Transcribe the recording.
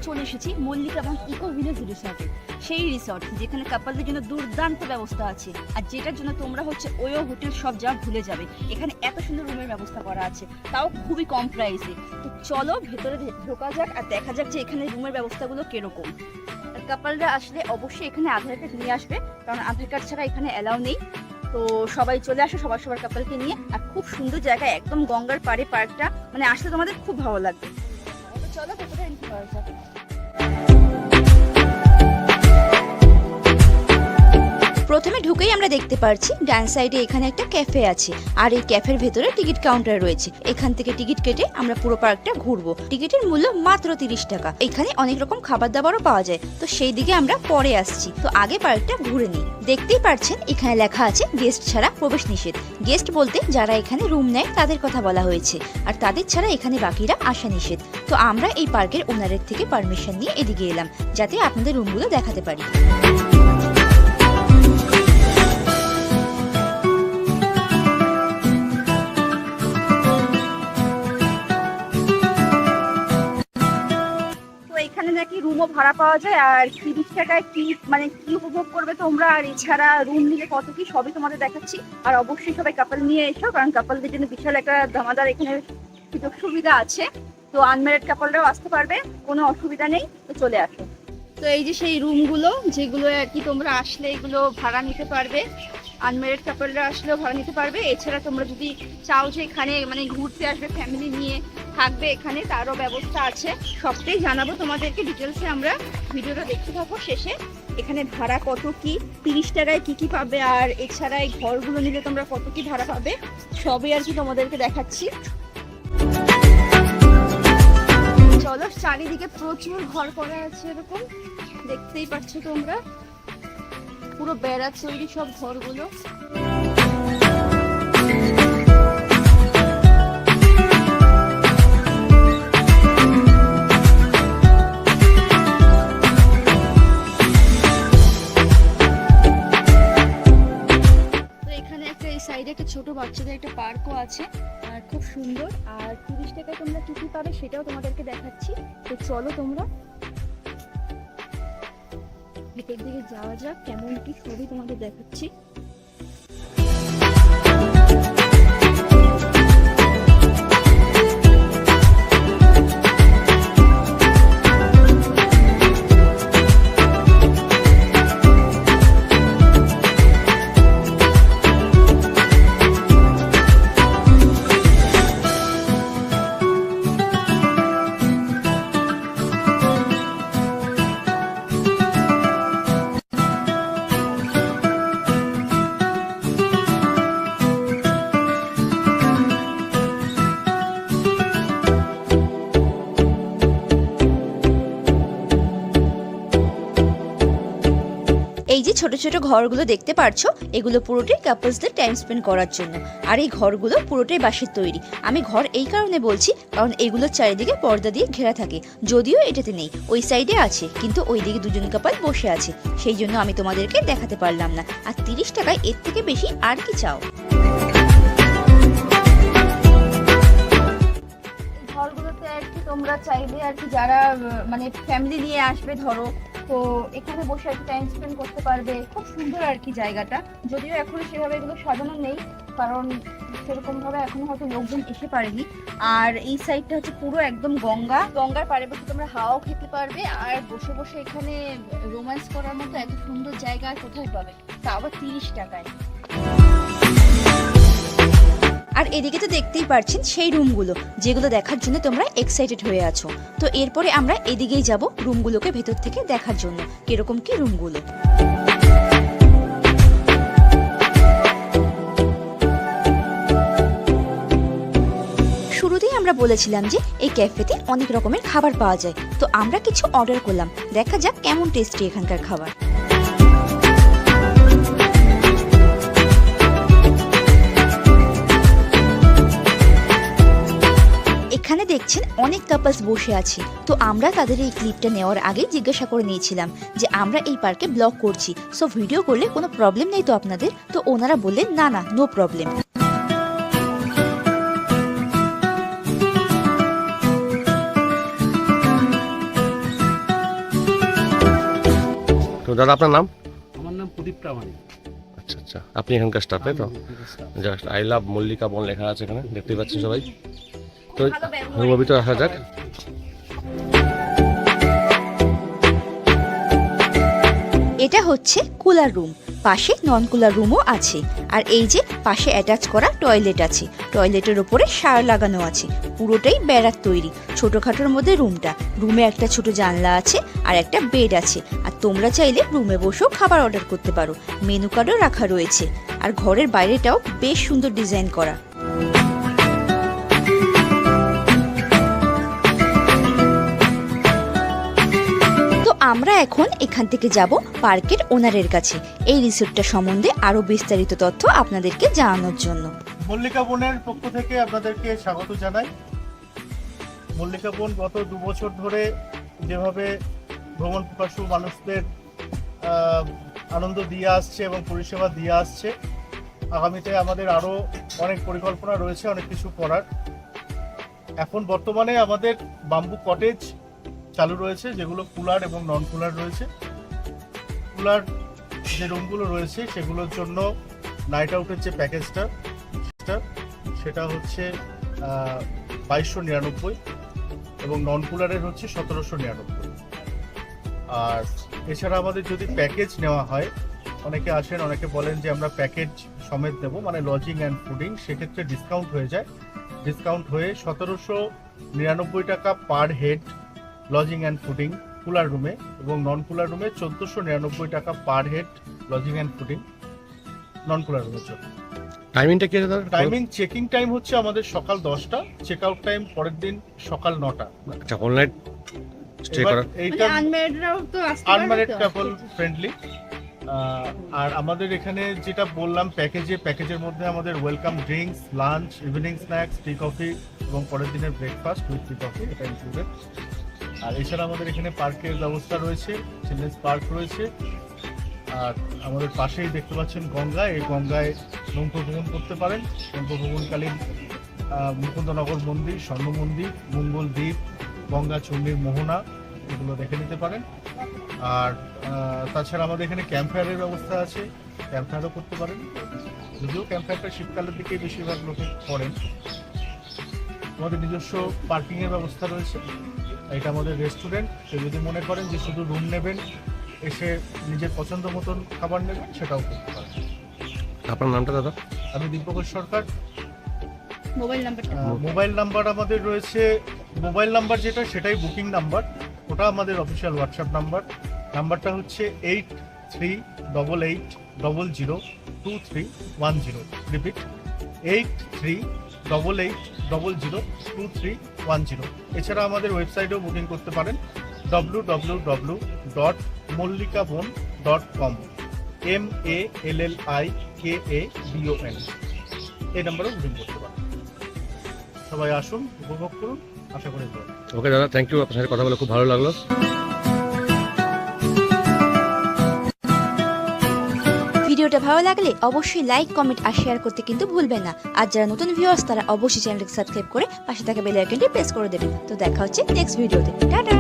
চলে এসেছি মল্লিকা এবং ইকো ভিলেজ রিসর্টে। সেই রিসর্ট যেখানে কাপলদের জন্য দুর্দান্ত ব্যবস্থা আছে, আর যেটার জন্য তোমরা ওয়ো হোটেল সব যা ভুলে যাবে। এখানে এত সুন্দর রুমের ব্যবস্থা করা আছে, তাও খুবই কম প্রাইসে। তো চলো ভেতরে ঢোকা যাক আর দেখা যাক যে এখানে রুমের ব্যবস্থাগুলো কিরকম। কাপলরা আসলে অবশ্যই এখানে আধার কার্ড নিয়ে আসবে, কারণ আধার কার্ড ছাড়া এখানে অ্যালাউ নেই। তো সবাই চলে আসো সবার কাপলকে নিয়ে। আর খুব সুন্দর জায়গা, একদম গঙ্গার পাড়ে পার্কটা, মানে আসলে তোমাদের খুব ভালো লাগবে। তো চলো ভেতরে এন্ট্রি করা যাক। প্রথমে ঢুকেই আমরা দেখতে পাচ্ছি ডান সাইডে এখানে একটা ক্যাফে আছে, আর এই ক্যাফের ভেতরে টিকিট কাউন্টার রয়েছে। এখান থেকে টিকিট কেটে আমরা পুরো পার্কটা ঘুরবো। টিকিটের মূল্য মাত্র 30 টাকা। এখানে অনেক রকম খাবার দাবারও পাওয়া যায়, তো সেই দিকে আমরা পরে আসছি। তো আগে পার্কটা ঘুরে নিই। দেখতেই পাচ্ছেন এখানে লেখা আছে গেস্ট ছাড়া প্রবেশ নিষেধ। গেস্ট বলতে যারা এখানে রুম নেয় তাদের কথা বলা হয়েছে, আর তাদের ছাড়া এখানে বাকিরা আসা নিষেধ। তো আমরা এই পার্কের ওনারের থেকে পারমিশন নিয়ে এদিকে এলাম, যাতে আপনাদের রুমগুলো দেখাতে পারি। নাকি রুমও ভাড়া পাওয়া যায়, আর 30 টাকায় কি মানে কি উপভোগ করবে তোমরা, আর এছাড়া রুম নিলে কত কি সবই তোমাদের দেখাচ্ছি। আর অবশ্যই সবাই কাপল নিয়ে এসো, কারণ কাপলদের জন্য বিশাল একটা ধামাদার এখানে সুযোগ সুবিধা আছে। তো আনম্যারিড কাপলরাও আসতে পারবে, কোনো অসুবিধা নেই। তো চলে আসো। তো এই যে সেই রুমগুলো, যেগুলো আর কি তোমরা আসলে এগুলো ভাড়া নিতে পারবে। আনম্যারিড কাপলরা আসলেও ভাড়া নিতে পারবে। এছাড়া তোমরা যদি চাও যে এখানে মানে ঘুরতে আসবে, ফ্যামিলি নিয়ে থাকবে এখানে, তারও ব্যবস্থা আছে। সবটাই জানাবো তোমাদেরকে ডিটেলসে। আমরা ভিডিওটা দেখতে থাকবো। শেষে এখানে ভাড়া কত কি, 30 টাকায় কি কি পাবে, আর এছাড়া এই ঘরগুলো নিলে তোমরা কত কি ভাড়া পাবে, সবই আর কি তোমাদেরকে দেখাচ্ছি। চলো, চারিদিকে প্রচুর ঘর করা আছে, এরকম দেখতেই পাচ্ছ তোমরা, পুরো বেড়া তৈরি সব ঘরগুলো। সাইডে একটা ছোট বাচ্চাদের একটা পার্কও আছে, আর খুব সুন্দর। আর 30 টাকায় তোমরা কি কি পাবে সেটাও তোমাদেরকে দেখাচ্ছি। তো চলো তোমরা ভিতর দিকে যাওয়া যাক, কেমন কি সবই তোমাদের দেখাচ্ছি। এই যে ছোট ছোট ঘরগুলো দেখতে পারছো, এগুলো পুরোটাই কাপলসদের টাইম স্পেন্ড করার জন্য। আর এই ঘরগুলো পুরোটাই বাঁশের তৈরি। আমি ঘর এই কারণে বলছি, কারণ এগুলোর চারিদিকে পর্দা দিয়ে ঘেরা থাকে। যদিও এটাতে নেই, ওই সাইডে আছে, কিন্তু ওইদিকে দুজন কাপল বসে আছে, সেই জন্য আমি তোমাদেরকে দেখাতে পারলাম না। আর 30 টাকায় এর থেকে বেশি আর কি চাও? ঘরগুলোতে আর কি তোমরা চাইলে আর কি যারা মানে ফ্যামিলি নিয়ে আসবে ধরো, তো এখানে বসে আর কি টাইম স্পেন্ড করতে পারবে। খুব সুন্দর আর কি জায়গাটা। যদিও এখনো সেভাবে এগুলো সাজানো নেই, কারণ সেরকম ভাবে এখনো হয়তো লোকজন এসে পারেনি। আর এই সাইডটা হচ্ছে পুরো একদম গঙ্গার পাড়ে বসে তোমরা হাওয়াও খেতে পারবে, আর বসে বসে এখানে রোম্যান্স করার মতো এত সুন্দর জায়গা আর কোথায় পাবে, তা আবার 30 টাকায়। আর এদিকে তো দেখতেই পারছেন সেই রুমগুলো, যেগুলো দেখার জন্য তোমরা এক্সাইটেড হয়ে আছো। তো এরপরে আমরা এদিকেই যাব রুমগুলোকে ভেতর থেকে দেখার জন্য, কিরকম কি রুমগুলো। শুরুতেই আমরা বলেছিলাম যে এই ক্যাফেতে অনেক রকমের খাবার পাওয়া যায়, তো আমরা কিছু অর্ডার করলাম। দেখা যাক কেমন টেস্টি এখানকার খাবার। এখানে দেখছেন অনেক কাপলস বসে আছে। তো আমরা তাদের এই ক্লিপটা নেওয়ার আগে জিজ্ঞাসা করে নিয়েছিলাম যে আমরা এই পার্কে ব্লগ করছি, সো ভিডিও করলে কোনো প্রবলেম নেই তো আপনাদের? তো ওনারা বললেন না, নো প্রবলেম। তো দাদা আপনার নাম? আমার নাম প্রদীপ প্রামাণিক। আচ্ছা আচ্ছা, আপনি এখানকার স্টাফ তাই তো? জাস্ট আই লাভ মল্লিকা বন লেখা আছে এখানে, দেখতেই পাচ্ছেন সবাই। তো ভালো ব্যবহার। রুমের ভিতরে আসা যাক। এটা হচ্ছে কুলার রুম, পাশে নন কুলার রুমও আছে। আর এই যে পাশে অ্যাটাচ করা টয়লেট আছে, টয়লেটের ওপরে সার লাগানো আছে, পুরোটাই বেড়ার তৈরি। ছোটখাটোর মধ্যে রুমটা, রুমে একটা ছোট জানলা আছে আর একটা বেড আছে। আর তোমরা চাইলে রুমে বসেও খাবার অর্ডার করতে পারো, মেনু কার্ডও রাখা রয়েছে। আর ঘরের বাইরেটাও বেশ সুন্দর ডিজাইন করা। আমরা এখন এখান থেকে যাব পার্কের ওনারের কাছে, এই রিসোর্টটা সম্বন্ধে আরো বিস্তারিত তথ্য আপনাদেরকে জানানোর জন্য। মল্লিকা বনের পক্ষ থেকে আপনাদেরকে স্বাগত জানাই। মল্লিকা বন গত 2 বছর ধরে যেভাবে ভ্রমণ পিপাসু মানুষদের আনন্দ দিয়ে আসছে এবং পরিষেবা দিয়ে আসছে, আগামীতে আমাদের আরও অনেক পরিকল্পনা রয়েছে, অনেক কিছু করার। এখন বর্তমানে আমাদের বাম্বু কটেজ চালু রয়েছে, যেগুলো কুলার এবং নন কুলার রয়েছে। কুলার যে রুমগুলো রয়েছে সেগুলোর জন্য নাইট আউটের যে প্যাকেজটা সেটা হচ্ছে 2299 এবং নন কুলারের হচ্ছে 1799। আর এছাড়া আমাদের যদি প্যাকেজ নেওয়া হয়, অনেকে আসেন অনেকে বলেন যে আমরা প্যাকেজ সমেত দেবো, মানে লজিং অ্যান্ড ফুডিং, সেক্ষেত্রে ডিসকাউন্ট হয়ে যায়। ডিসকাউন্ট হয়ে 1799 টাকা per head lodging and fooding cooler রুমে, এবং নন কুলার রুমে 1499 টাকা per head lodging and fooding non cooler রুমের জন্য। টাইমিংটা কি আছে দাদা? টাইমিং চেকিং টাইম হচ্ছে আমাদের সকাল 10টা, চেক আউট টাইম পরের দিন সকাল 9টা। আচ্ছা, অনলাইন স্টে এবার করা? এইটা আনম্যারিডরাও তো আসতে আনম্যারিড পারবে তো? কাপল ফ্রেন্ডলি। আর আমাদের এখানে যেটা বললাম প্যাকেজের মধ্যে আমাদের welcome drinks, lunch, evening snacks, tea coffee এবং পরের দিনের ব্রেকফাস্ট উইথ টি কফি, এটা ইনক্লুডেড। আর এছাড়া আমাদের এখানে পার্কের ব্যবস্থা রয়েছে, চিলড্রেন্স পার্ক রয়েছে। আর আমাদের পাশেই দেখতে পাচ্ছেন গঙ্গা, এই গঙ্গায় নৌকো ভ্রমণ করতে পারেন। নৌকো ভ্রমণকালীন মুকুন্দনগর মন্দির, স্বর্ণ মন্দির, মঙ্গল দ্বীপ, গঙ্গা চূর্ণীর মোহনা, এগুলো দেখে নিতে পারেন। আর তাছাড়া আমাদের এখানে ক্যাম্প ফায়ারের ব্যবস্থা আছে, ক্যাম্প ফায়ারও করতে পারেন। যদিও ক্যাম্প ফায়ারটা শীতকালের দিকে বেশিরভাগ লোকে করেন। আমাদের নিজস্ব পার্কিংয়ের ব্যবস্থা রয়েছে। এটা আমাদের রেস্টুরেন্ট। কেউ যদি মনে করেন যে শুধু রুম নেবেন, এসে নিজের পছন্দ মতন খাবার নেবেন, সেটাও করতে পারেন। আপনার নামটা দাদা? আমি দীপঙ্কর সরকার। মোবাইল নাম্বারটা মোবাইল নাম্বার আমাদের রয়েছে, মোবাইল নাম্বার যেটা সেটাই বুকিং নাম্বার, ওটা আমাদের অফিসিয়াল হোয়াটসঅ্যাপ নাম্বার। নাম্বারটা হচ্ছে 8388002310। রিপিট, 8388002310। এছাড়া আমাদের ওয়েবসাইটেও বুকিং করতে পারেন, www.mollikabon.com, MALLIKABON, এই নাম্বারেও বুকিং করতে পারেন। সবাই আসুন, উপভোগ করুন, আশা করি ভালো। ওকে দাদা, থ্যাংক ইউ, আপনার সাথে কথা বলে খুব ভালো লাগলো। ভিডিওটা ভালো লাগলে অবশ্যই লাইক, কমেন্ট আর শেয়ার করতে কিন্তু ভুলবেন না। আর যারা নতুন ভিউয়ার্স তারা অবশ্যই চ্যানেলটাকে সাবস্ক্রাইব করে পাশে থাকা বেল আইকনটি প্রেস করে দেবেন। তো দেখা হচ্ছে নেক্সট ভিডিওতে। টাটা।